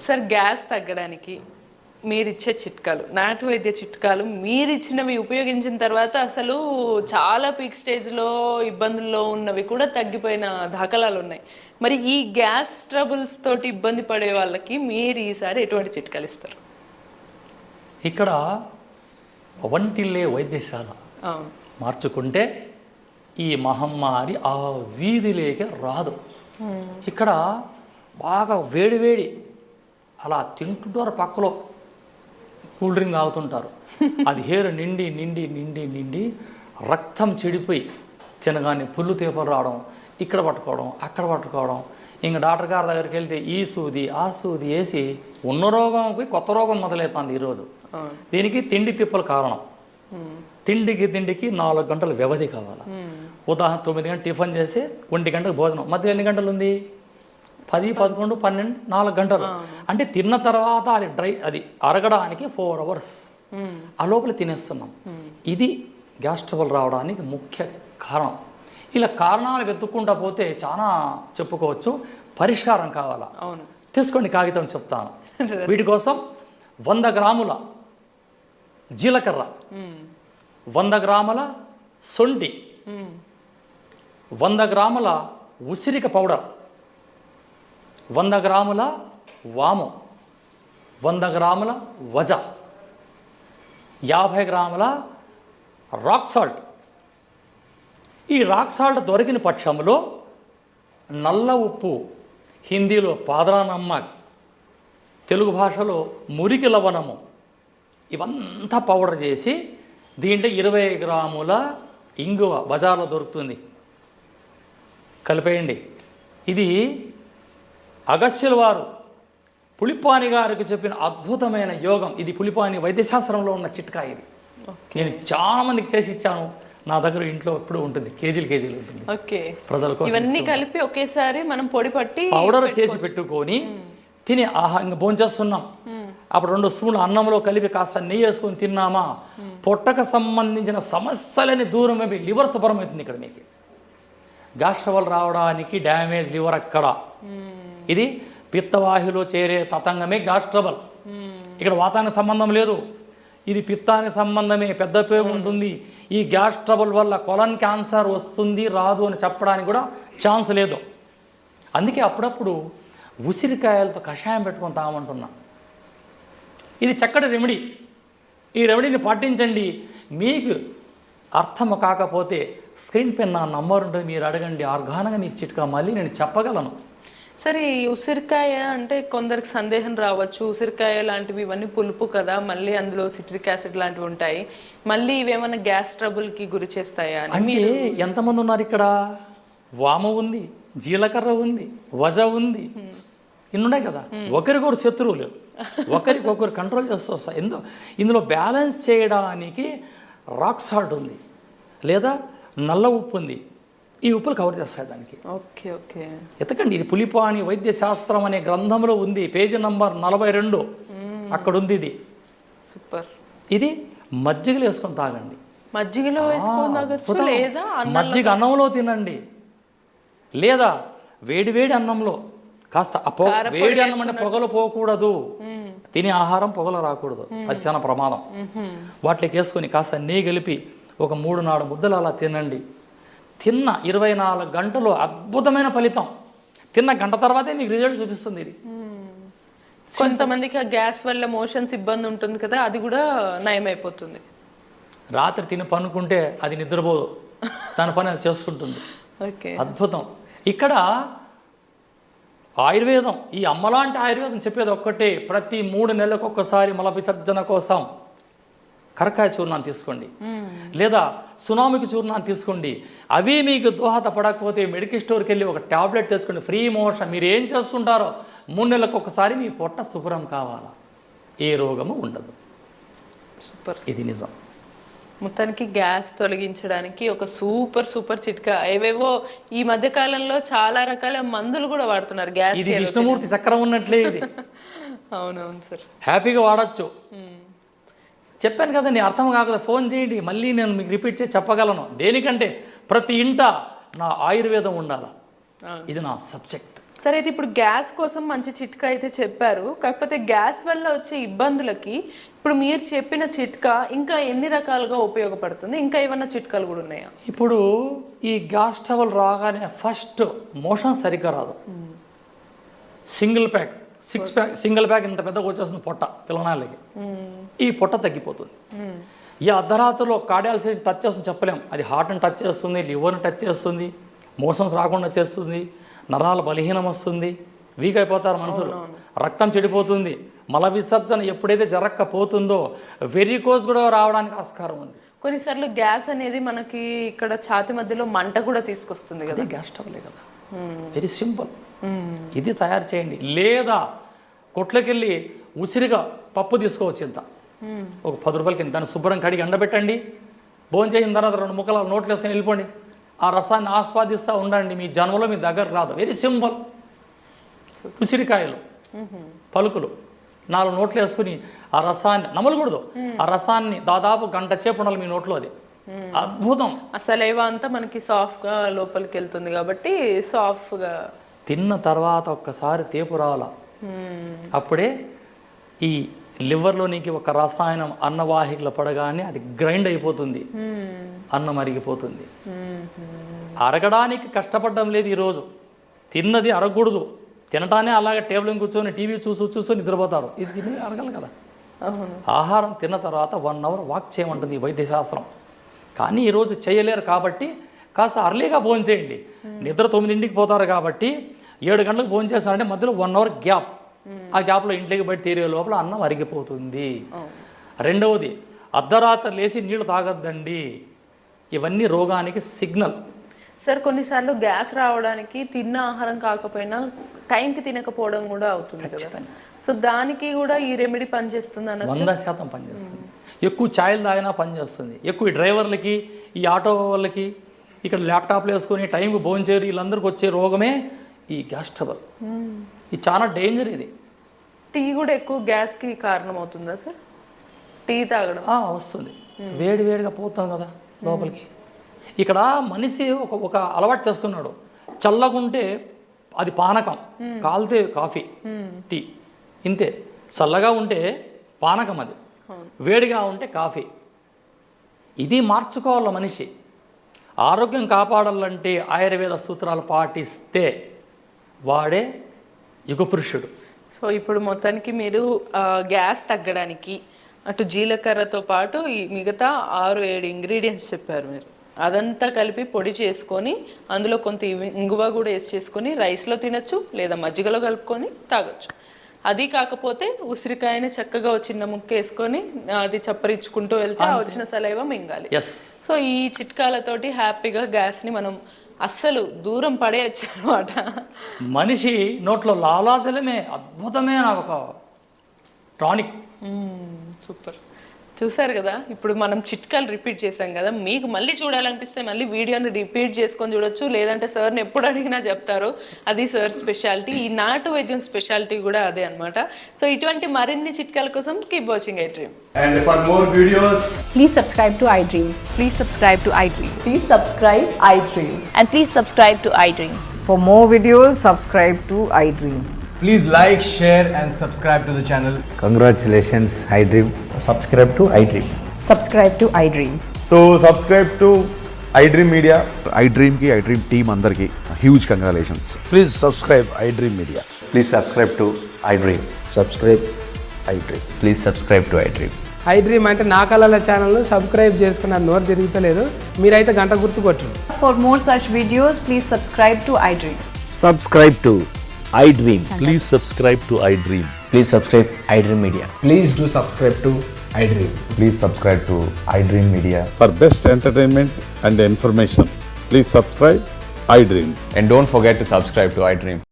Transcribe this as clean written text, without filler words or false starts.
Sir gas తగ్గడానికి మీరిచ్చే చిట్కాలు, నాటు వైద్య చిట్కాలు మీరిచ్చినవి ఉపయోగించిన తర్వాత అసలు చాలా పీక్ స్టేజ్లో ఇబ్బందుల్లో ఉన్నవి కూడా తగ్గిపోయిన దాఖలాలు ఉన్నాయి. మరి ఈ గ్యాస్ ట్రబుల్స్ తోటి ఇబ్బంది పడే వాళ్ళకి మీరు ఈసారి ఎటువంటి చిట్కాలు ఇస్తారు? ఇక్కడ వంటిల్లే వైద్యశాల మార్చుకుంటే ఈ మహమ్మారి ఆ వీధిలోకి రాదు. ఇక్కడ బాగా వేడివేడి అలా తింటుంటారు, పక్కలో కూల్ డ్రింక్ తాగుతుంటారు. అది హేరు నిండి నిండి నిండి నిండి రక్తం చెడిపోయి తినగానే పుల్లు తీపలు రావడం, ఇక్కడ పట్టుకోవడం అక్కడ పట్టుకోవడం. ఇంకా డాక్టర్ గారి దగ్గరికి వెళ్తే ఈ సూది ఆ సూది వేసి ఉన్న రోగంకి కొత్త రోగం మొదలవుతుంది ఈరోజు. దీనికి తిండి తిప్పలు కారణం. తిండికి 4 గంటల వ్యవధి కావాలి. ఉదాహరణ 9 గంటలు టిఫిన్ చేసి 1 గంటకు భోజనం, మధ్యలో ఎన్ని గంటలు ఉంది? 10, 11, 12, 4 గంటలు. అంటే తిన్న తర్వాత అది అరగడానికి 4 అవర్స్. ఆ లోపల తినేస్తున్నాం. ఇది గ్యాస్ ట్రబుల్ రావడానికి ముఖ్య కారణం. ఇలా కారణాలు వెతుక్కుంటా పోతే చాలా చెప్పుకోవచ్చు. పరిష్కారం కావాలా? తీసుకోండి, కాగితం చెప్తాను. వీటి కోసం 100 గ్రాముల జీలకర్ర, 100 గ్రాముల సొంటి, 100 గ్రాముల ఉసిరిక పౌడర్, 100 గ్రాముల వాము, 100 గ్రాముల వజ, 50 గ్రాముల రాక్ సాల్ట్. ఈ రాక్ సాల్ట్ దొరికిన పక్షంలో నల్ల ఉప్పు, హిందీలో పాదరా నమ్మక్, తెలుగు భాషలో మురికి లవణము, ఇవంతా పౌడర్ చేసి దీంట్లో 20 గ్రాముల ఇంగువ బజార్లో దొరుకుతుంది, కలిపేయండి. ఇది అగస్త్యుల వారు పులిపాని గారికి చెప్పిన అద్భుతమైన యోగం. ఇది పులిపాని వైద్యశాస్త్రంలో ఉన్న చిట్కా. ఇది నేను చాలా మందికి చేసి ఇచ్చాను. నా దగ్గర ఇంట్లో ఎప్పుడు ఉంటుంది, కేజీలు ఉంటుంది. ఓకే, ప్రజల కోసం ఇవన్నీ కలిపి ఒకేసారి మనం పొడి పట్టి పౌడర్ చేసి పెట్టుకొని తిని ఇంకా భోంచేస్తున్నాం. అప్పుడు 2 స్పూన్లు అన్నంలో కలిపి కాస్త నెయ్యి వేసుకొని తిన్నామా, పొట్టకు సంబంధించిన సమస్యలని దూరం అయిపోయి లివర్ శుభ్రం అవుతుంది. ఇక్కడ మీకు గ్యాస్ ట్రబుల్ రావడానికి డ్యామేజ్ లివర్ అక్కడ. ఇది పిత్తవాహిలో చేరే తతంగమే గ్యాస్ ట్రబుల్. ఇక్కడ వాతానికి సంబంధం లేదు, ఇది పిత్తానికి సంబంధమే. పెద్ద ఉపయోగం ఉంటుంది. ఈ గ్యాస్ ట్రబుల్ వల్ల కొలన్ క్యాన్సర్ వస్తుంది రాదు అని చెప్పడానికి కూడా ఛాన్స్ లేదు. అందుకే అప్పుడప్పుడు ఉసిరికాయలతో కషాయం పెట్టుకొని తాగమంటున్నా. ఇది చక్కటి రెమెడీ. ఈ రెమెడీని పాటించండి. మీకు అర్థం కాకపోతే స్క్రీన్ పైన నా నంబర్ ఉంటుంది, మీరు అడగండి. ఆర్గానంగా మీకు చిట్కా మళ్ళీ నేను చెప్పగలను. సరే, ఈ ఉసిరికాయ అంటే కొందరికి సందేహం రావచ్చు. ఉసిరికాయ లాంటివి ఇవన్నీ పులుపు కదా, మళ్ళీ అందులో సిట్రిక్ యాసిడ్ లాంటివి ఉంటాయి, మళ్ళీ ఇవేమన్నా గ్యాస్ ట్రబుల్కి గురి చేస్తాయా అంటే ఎంతమంది ఉన్నారు ఇక్కడ? వాము ఉంది, జీలకర్ర ఉంది, వజ ఉంది, ఇన్నున్నాయి కదా. ఒకరికొకరు శత్రువులు, ఒకరికొకరు కంట్రోల్ చేస్తూ వస్తాయి. ఇందులో బ్యాలెన్స్ చేయడానికి రాక్ సాల్ట్ ఉంది, లేదా నల్ల ఉప్పు ఉంది. ఈ ఉప్పులు కవర్ చేస్తాయి దానికి. ఓకే ఓకే, ఎతకండి. ఇది పులిపాని వైద్య శాస్త్రం అనే గ్రంథంలో ఉంది, పేజీ నంబర్ 42 అక్కడ ఉంది. ఇది సూపర్. ఇది మజ్జిగలో వేసుకొని తాగండి. మజ్జిగలో వేసుకొని తాగొచ్చు, లేదా మజ్జిగ అన్నంలో తినండి, లేదా వేడి అన్నంలో కాస్త వేడి అన్నం అంటే పొగలు పోకూడదు. తినే ఆహారం పొగలు రాకూడదు, అది చాలా ప్రమాదం. వాటికి వేసుకొని కాస్త నెయ్యి కలిపి ఒక 3-4 ముద్దలు అలా తినండి. తిన్న 24 గంటలు అద్భుతమైన ఫలితం. తిన్న గంట తర్వాతే మీకు రిజల్ట్ చూపిస్తుంది. ఇది కొంతమందికి ఆ గ్యాస్ వల్ల మోషన్స్ ఇబ్బంది ఉంటుంది కదా, అది కూడా నయమైపోతుంది. రాత్రి తిని పనుకుంటే అది నిద్రపోదు, దాని పని అది చేసుకుంటుంది. అద్భుతం. ఇక్కడ ఆయుర్వేదం, ఈ అమ్మలాంటి ఆయుర్వేదం చెప్పేది ఒక్కటే, ప్రతి 3 నెలలకు ఒక్కసారి మల విసర్జన కోసం కరకాయ చూర్ణాన్ని తీసుకోండి, లేదా సునామికి చూర్ణాన్ని తీసుకోండి. అవి మీకు దోహదపడకపోతే మెడికల్ స్టోర్కి వెళ్ళి ఒక ట్యాబ్లెట్ తెచ్చుకోండి, ఫ్రీ మోషన్. మీరు ఏం చేసుకుంటారో 3 నెలలకు ఒకసారి మీ పొట్ట శుభ్రం కావాలా, ఏ రోగము ఉండదు. సూపర్. ఇది నిజం. మొత్తానికి గ్యాస్ తొలగించడానికి ఒక సూపర్ చిట్కా. ఏవేవో ఈ మధ్య కాలంలో చాలా రకాల మందులు కూడా వాడుతున్నారు గ్యాస్. ఇది విష్ణుమూర్తి చక్రం ఉన్నట్లే ఇది. అవునవును సార్, హ్యాపీగా వాడచ్చు. చెప్పాను కదండి, అర్థం కాకపోతే ఫోన్ చేయండి, మళ్ళీ నేను మీకు రిపీట్ చేసి చెప్పగలను. దేనికంటే ప్రతి ఇంట నా ఆయుర్వేదం ఉండాలి. ఇది నా సబ్జెక్ట్. సరే, అయితే ఇప్పుడు గ్యాస్ కోసం మంచి చిట్కా అయితే చెప్పారు. కాకపోతే గ్యాస్ వల్ల వచ్చే ఇబ్బందులకి ఇప్పుడు మీరు చెప్పిన చిట్కా ఇంకా ఎన్ని రకాలుగా ఉపయోగపడుతుంది? ఇంకా ఏమన్నా చిట్కాలు కూడా ఉన్నాయా? ఇప్పుడు ఈ గ్యాస్ ట్రబుల్ రాగానే ఫస్ట్ మోషన్ సరిగ్గా రాదు. Single pack, 6 pack, single pack ఇంత పెద్దగా వచ్చేస్తుంది పొట్ట పిల్లనాళ్ళకి. ఈ పొట్ట తగ్గిపోతుంది. ఈ అర్ధరాత్రిలో కార్డియాలసిస్ టచ్ చేస్తుంది చెప్పలేం. అది హార్ట్ని టచ్ చేస్తుంది, లివర్ని టచ్ చేస్తుంది, మోషన్స్ రాకుండా చేస్తుంది, నరాల బలహీనం వస్తుంది, వీక్ అయిపోతారు మనుషులు, రక్తం చెడిపోతుంది. మల విసర్జన ఎప్పుడైతే జరగకపోతుందో వెరికోజ్ కూడా రావడానికి ఆస్కారం ఉంది. కొన్నిసార్లు గ్యాస్ అనేది మనకి ఇక్కడ ఛాతి మధ్యలో మంట కూడా తీసుకొస్తుంది కదా. గ్యాస్ ట్రబులే కదా. Very simple. ఇది తయారు చేయండి. లేదా కొట్లకెళ్ళి ఉసిరిగా పప్పు తీసుకోవచ్చు. ఇంత ఒక 10 రూపాయలకి దాన్ని శుభ్రం కడిగి ఎండబెట్టండి. భోజనం చేసిన తర్వాత 2 ముక్కలు నోట్లో వేసుకొని వెళ్ళిపోండి. ఆ రసాన్ని ఆస్వాదిస్తూ ఉండండి. మీ జన్మలో మీ దగ్గర రాదు. Very simple. ఉసిరికాయలు పలుకులు 4 నోట్లు వేసుకుని ఆ రసాన్ని నమలకూడదు. ఆ రసాన్ని దాదాపు గంట సేపు ఉండాలి మీ నోట్లో. అది అద్భుతం. అసలు ఏవో అంతా మనకి సాఫ్ట్గా లోపలికి వెళ్తుంది కాబట్టి సాఫ్ట్గా తిన్న తర్వాత ఒక్కసారి తేపు రావాలా. అప్పుడే ఈ లివర్లోనికి ఒక రసాయనం అన్నవాహికలో పడగానే అది గ్రైండ్ అయిపోతుంది, అన్నం అరిగిపోతుంది. అరగడానికి కష్టపడడం లేదు ఈరోజు. తిన్నది అరగకూడదు. తినటానే అలాగే టేబుల్ కూర్చొని టీవీ చూసి నిద్రపోతారు. ఇది తిని అరగలు కదా. ఆహారం తిన్న తర్వాత 1 అవర్ వాక్ చేయమంటుంది ఈ వైద్యశాస్త్రం. కానీ ఈరోజు చేయలేరు కాబట్టి కాస్త అర్లీగా భోజనం చేయండి. నిద్ర 9ంటికి పోతారు కాబట్టి 7 గంటలకు భోజనం చేస్తారంటే మధ్యలో 1 అవర్ గ్యాప్. ఆ గ్యాప్లో ఇంట్లోకి బయట తీరే లోపల అన్నం అరిగిపోతుంది. రెండవది, అర్ధరాత్రి లేచి నీళ్లు తాగొద్దండి. ఇవన్నీ రోగానికి సిగ్నల్. సార్, కొన్నిసార్లు గ్యాస్ రావడానికి తిన్న ఆహారం కాకపోయినా టైంకి తినకపోవడం కూడా అవుతుంది కదా. సో దానికి కూడా ఈ రెమెడీ పనిచేస్తుంది అన్న 100% పనిచేస్తుంది. ఎక్కువ ఛాయలు తాగినా పనిచేస్తుంది. ఎక్కువ డ్రైవర్లకి, ఈ ఆటో వాళ్ళకి, ఇక్కడ ల్యాప్టాప్లు వేసుకొని టైంకి భోజనం చేయరు, వీళ్ళందరికీ వచ్చే రోగమే ఈ గ్యాస్ ట్రబుల్. ఇది చాలా డేంజర్. ఇది టీ కూడా ఎక్కువ గ్యాస్కి కారణం అవుతుందా సార్? టీ తాగడం వస్తుంది. వేడిగా పోతాం కదా లోపలికి. ఇక్కడ మనిషి ఒక అలవాటు చేసుకున్నాడు. చల్లగుంటే అది పానకం, కాలితే కాఫీ, టీ ఇంతే. చల్లగా ఉంటే పానకం, అది వేడిగా ఉంటే కాఫీ. ఇది మార్చుకోవాలి మనిషి. ఆరోగ్యం కాపాడాలంటే ఆయుర్వేద సూత్రాలు పాటిస్తే వాడే యుగపురుషుడు. సో ఇప్పుడు మొత్తానికి మీరు గ్యాస్ తగ్గడానికి అటు జీలకర్రతో పాటు ఈ మిగతా 6-7 ఇంగ్రీడియంట్స్ చెప్పారు మీరు. అదంతా కలిపి పొడి చేసుకొని అందులో కొంత ఇంగువ కూడా వేసి చేసుకొని రైస్లో తినచ్చు, లేదా మజ్జిగలో కలుపుకొని తాగొచ్చు. అది కాకపోతే ఉసిరికాయని చక్కగా చిన్న ముక్క వేసుకొని అది చప్పరించుకుంటూ వెళ్తే వచ్చిన సలైవ మింగాలి. సో ఈ చిట్కాలతోటి హ్యాపీగా గ్యాస్ని మనం అస్సలు దూరం పడేయచ్చు అనమాట. మనిషి నోట్లో లాలాజలమే అద్భుతమే. నాకు ఒక టానిక్. సూపర్. చూసారు కదా, ఇప్పుడు మనం చిట్కాలు రిపీట్ చేసాం కదా. మీకు మళ్ళీ చూడాలనిపిస్తే మళ్ళీ వీడియోని రిపీట్ చేసుకొని చూడొచ్చు, లేదంటే సార్ని ఎప్పుడు అడిగినా చెప్తారు. అది సార్ స్పెషాలిటీ. ఈ నాటు వైద్యం స్పెషాలిటీ కూడా అదే అనమాట. సో ఇటువంటి మరిన్ని చిట్కాల కోసం keep watching iDream. And for more videos, please subscribe to iDream. Please subscribe to iDream. Please subscribe iDream. And please subscribe to iDream. For more videos, subscribe to iDream. please like, share and subscribe to the channel. Congratulations, iDream. Subscribe to iDream. Subscribe to iDream. So subscribe to iDream Media. iDream ki iDream team andarki huge congratulations. Please subscribe iDream Media. Please subscribe to iDream. Subscribe iDream. Please subscribe to iDream. iDream అంటే నా కళల ఛానల్ను subscribe చేసుకున్న నోరు తిరుగుతలేదు. మీరైతే గంట గుర్తు కొట్టండి. For more such videos, please subscribe to iDream. Subscribe to iDream. Please subscribe to iDream. Please subscribe iDream Media. Please do subscribe to iDream. Please subscribe to iDream Media. For best entertainment and information, please subscribe iDream. And don't forget to subscribe to iDream.